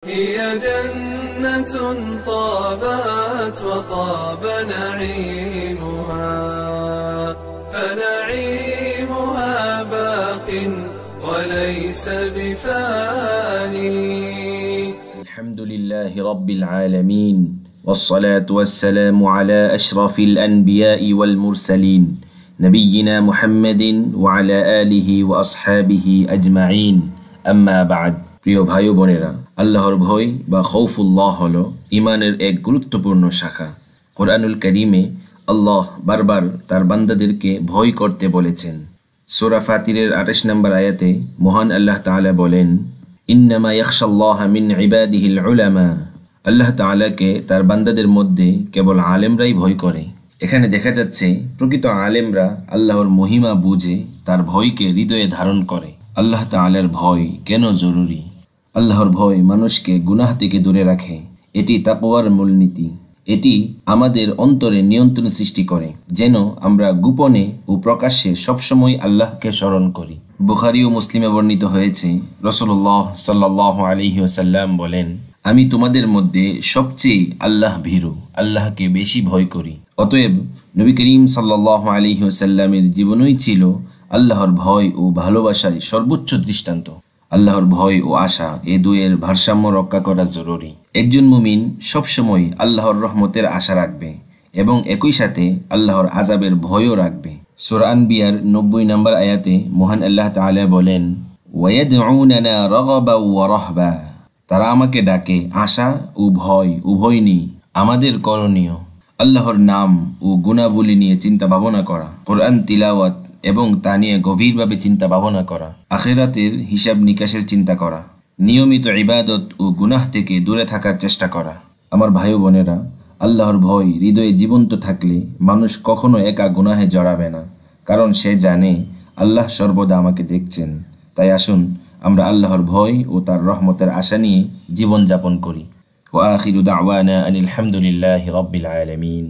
هي جنة طابت وطاب نعيمها فنعيمها باق وليس بفاني. الحمد لله رب العالمين والصلاة والسلام على أشرف الأنبياء والمرسلين نبينا محمد وعلى آله وأصحابه أجمعين أما بعد। প্রিয় ভাই ও বোনেরা, আল্লাহর ভয় বা খৌফুল্লাহ হলো ইমানের এক গুরুত্বপূর্ণ শাখা। কোরআনুল কারীমে আল্লাহ বারবার তার বান্দাদেরকে ভয় করতে বলেছেন। সূরা ফাতিরের 28 নম্বর আয়াতে মহান আল্লাহ তাআলা বলেন, ইন্নামা ইয়াখশাল্লাহা মিন ইবাদিহিল উলামা। আল্লাহ তাআলাকে তার বান্দাদের মধ্যে কেবল আলেমরাই ভয় করে। এখানে দেখা যাচ্ছে প্রকৃত আলেমরা আল্লাহর মহিমা বুঝে তার ভয়কে হৃদয়ে ধারণ করে। আল্লাহ তাআলার ভয় কেন জরুরি? আল্লাহর ভয় মানুষকে গুনাহ থেকে দূরে রাখে। এটি তাকওয়ার মূলনীতি। এটি আমাদের অন্তরে নিয়ন্ত্রণ সৃষ্টি করে, যেন আমরা গোপনে ও প্রকাশ্যে সবসময় আল্লাহকে স্মরণ করি। বুখারী ও মুসলিমে বর্ণিত হয়েছে, রাসূলুল্লাহ সাল্লাল্লাহু আলাইহি ওয়াসাল্লাম বলেন, আমি তোমাদের মধ্যে সবচেয়ে আল্লাহ ভীরু, আল্লাহকে বেশি ভয় করি। অতএব নবী করিম সাল্লাল্লাহু আলাইহি ওয়াসাল্লামের জীবনই ছিল আল্লাহর ভয় ও ভালোবাসার সর্বোচ্চ দৃষ্টান্ত। আল্লাহর ভয় ও আশা এ দুয়ের ভারসাম্য রক্ষা করা জরুরি। একজন মুমিন সবসময় আল্লাহর রহমতের আশা রাখবে এবং একই সাথে আল্লাহর আযাবের ভয়ও রাখবে। সূরা আনবিয়ার 90 নম্বর আয়াতে মহান আল্লাহ তাআলা বলেন, ওয়ায়াদউনানা রাগাবা ওয়া রাহবা। তারা আমাকে ডাকে আশা ও ভয় উভয় নিয়ে। আমাদের করণীয় আল্লাহর নাম ও গুণাবলী নিয়ে চিন্তা ভাবনা করা, কোরআন তিলাওয়াত এবং তা নিয়ে গভীরভাবে চিন্তা ভাবনা করা, আখিরাতের হিসাব নিকাশের চিন্তা করা, নিয়মিত ইবাদত ও গুনাহ থেকে দূরে থাকার চেষ্টা করা। আমার ভাই বোনেরা, আল্লাহর ভয় হৃদয়ে জীবন্ত থাকলে মানুষ কখনো একা গুনাহে জড়াবে না, কারণ সে জানে আল্লাহ সর্বদা আমাকে দেখছেন। তাই আসুন আমরা আল্লাহর ভয় ও তার রহমতের আশা নিয়ে জীবন যাপন করি। ওয়া আখিরু দাওয়ানা আনিল হামদুলিল্লাহি রাব্বিল আলামিন।